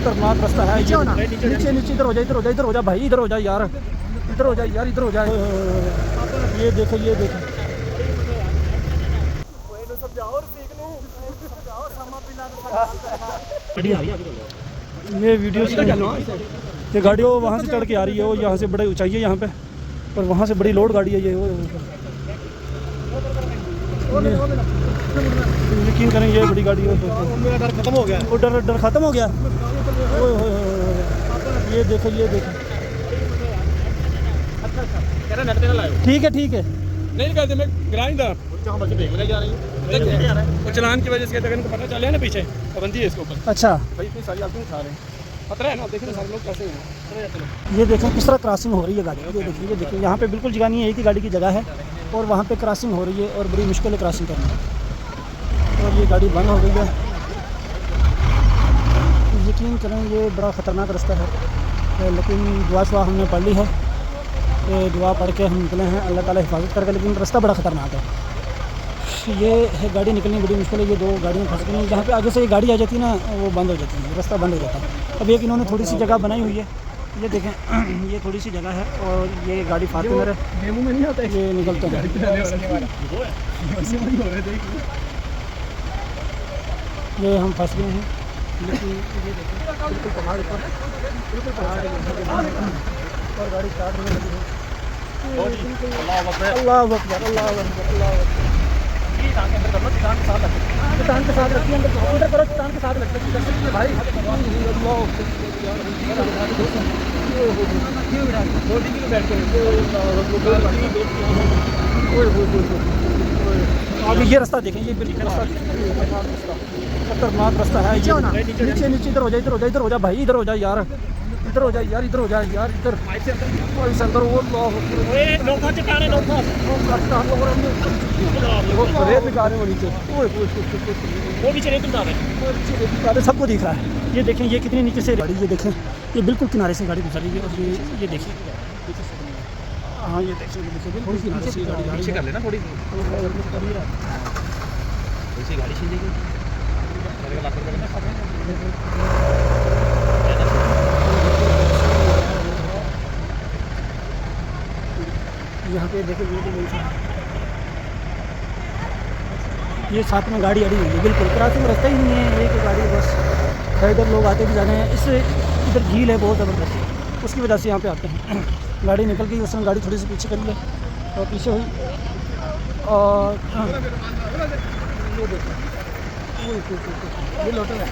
खतरनाक रास्ता है। नीचे नीचे इधर हो जा, इधर हो जा, इधर हो जा भाई, इधर हो जा यार, इधर हो जा यार, इधर हो जा। ये देखो, ये देखो, ये वीडियो ये गाड़ी वो वहाँ से चढ़ के आ रही है, वो यहाँ से बड़ी ऊंचाई है यहाँ पे, और वहाँ से बड़ी लोड गाड़ी है ये। यकीन करें ये बड़ी गाड़ी है। डर खत्म हो गया, वो डर खत्म हो गया। ये देखो, ये देखो, ठीक है, ठीक है, नहीं कहते मैं गिराएंगा चलान की वजह से को पता चल है ना, पीछे पाबंदी है इसके ऊपर। अच्छा, भाई इतनी सारी आदमी उठा रहे हैं, खतरा है ना। देखिए सारे लोग कैसे हैं। ये देखें किस तरह क्रॉसिंग हो रही है गाड़ी। ये देखिए, ये देखिए, यहाँ पे बिल्कुल जगह नहीं है, एक ही गाड़ी की जगह है और वहाँ पे क्रॉसिंग हो रही है और बड़ी मुश्किल है क्रॉसिंग करना। और ये गाड़ी बंद हो गई है। यकीन करें ये बड़ा ख़तरनाक रास्ता है, लेकिन दुआ शुआ हमने पढ़ ली है, दुआ पढ़ के हम निकले हैं, अल्लाह ताला हिफाजत करके। लेकिन रास्ता बड़ा ख़तरनाक है, ये है गाड़ी निकलनी बड़ी मुश्किल है। ये दो गाड़ियाँ फंस गई हैं, जहाँ पे आगे से ये गाड़ी आ जाती है ना, वो बंद हो जाती है, रास्ता बंद हो जाता है। अब एक इन्होंने थोड़ी सी जगह बनाई हुई है, ये देखें, ये थोड़ी सी जगह है और ये गाड़ी फातिमा है, डेमो में नहीं आता है, ये निकलते हैं। ये हम फंस गए हैं, लेकिन ये देखें बिल्कुल पहाड़ पर, बिल्कुल पहाड़ और गाड़ी स्टार्ट होने लगी है। अल्लाह अकबर, अल्लाह अकबर, अल्लाह अकबर। चट्टान के साथ रखिए, अंदर करो, चट्टान के साथ रखिए भाई। अभी ये रास्ता देखें, ये बिल्कुल रास्ता खतरनाक रास्ता है। नीचे नीचे इधर हो जा, इधर हो जा, इधर हो जा भाई, इधर हो जा यार, इधर हो जा यार, इधर हो जा यार, इधर अंदर वो रेत दिखा रहे हो नीचे, वो नीचे रेत दिखा रहे हैं, सबको दिख रहा है। ये देखें ये कितनी नीचे से गाड़ी, ये देखें ये बिल्कुल किनारे से गाड़ी गुजर रही है। और ये देखिए, हाँ ये देखिए, बिल्कुल किनारे से गाड़ी पीछे कर लेना, थोड़ी सी गाड़ी चाहिए। यहाँ पे देखो ये साथ में गाड़ी अड़ी हुई है, बिल्कुल क्रॉसिंग रास्ता ही नहीं है, एक गाड़ी बस। इधर लोग आते भी जा रहे हैं, इससे इधर झील है बहुत ज़बरदस्त, उसकी वजह से यहाँ पे आते हैं। गाड़ी निकल गई, उसने गाड़ी थोड़ी सी पीछे करी है और पीछे हुई, और ये देखो ये लोटो है,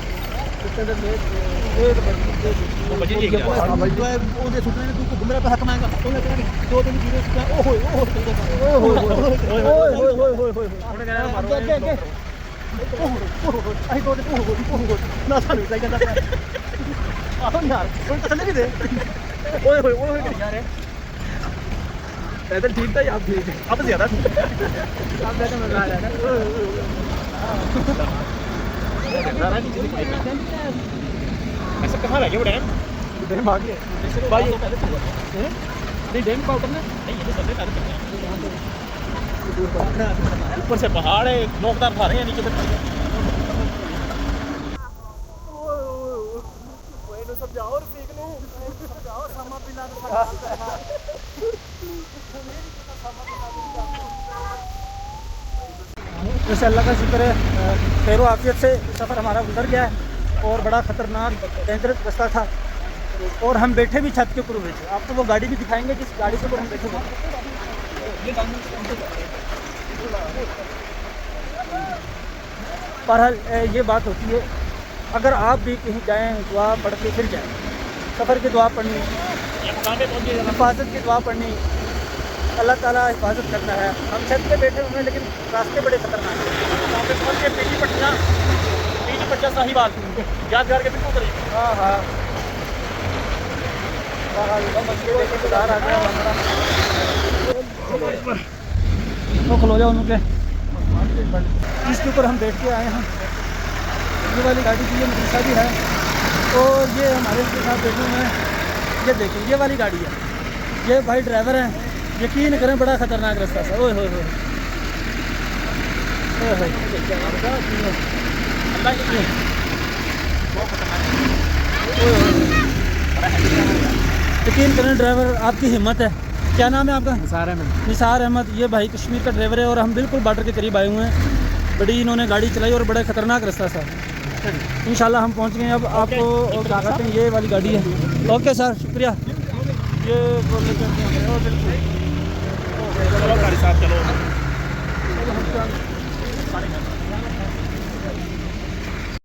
पैदल ठीक था, अब ज्यादा ऐसा कहाँ लगे वो डैम आ गया भाई, नहीं डैम का उतरना नहीं, ये सबसे ऊपर से पहाड़ है, नोकदार खा रहे हैं नीचे से। समझाओ और सीख लूं, समझाओ सामा पिला वैसे अल्लाह का शुक्र है, खैर आफियत से सफ़र हमारा गुजर गया है और बड़ा ख़तरनाक डेंजरस रास्ता था। और हम बैठे भी छत के ऊपर हुए थे, आपको वो गाड़ी भी दिखाएंगे जिस गाड़ी से हम बैठे हुए। बहरहाल ये बात होती है, अगर आप भी कहीं जाएँ दुआ पढ़ के फिर जाएँ, सफ़र की दुआ पढ़नी, हिफाजत की दुआ पढ़नी, अल्लाह ताला हिफाजत करना है। हम छत पे बैठे हुए हैं लेकिन रास्ते बड़े खतरनाक हैं। वहाँ पे पहुँच के पीटी पट्टिया साहिबाल यादगार के बिल्कुल करीब। हाँ हाँ, बाहर आ गया तो खलो जाओ उनके, इसके ऊपर हम बैठ के आए हैं। ये वाली गाड़ी की ये मदरसा भी है और ये हमारे उनके साथ बैठे हुए हैं। ये देखिए ये वाली गाड़ी है, ये भाई ड्राइवर हैं, यकीन करें बड़ा ख़तरनाक रास्ता था। ओए होए यकीन करें ड्राइवर आपकी हिम्मत है। क्या नाम है आपका? निसार अहमद। निसार अहमद। ये भाई कश्मीर का ड्राइवर है और हम बिल्कुल बॉर्डर के करीब आए हुए हैं। बड़ी इन्होंने गाड़ी चलाई और बड़ा ख़तरनाक रास्ता था। इंशाल्लाह हम पहुंच गए। अब आपको क्या कहते हैं, ये वाली गाड़ी है। ओके सर, शुक्रिया। ये चलो गाड़ी साहब चलो।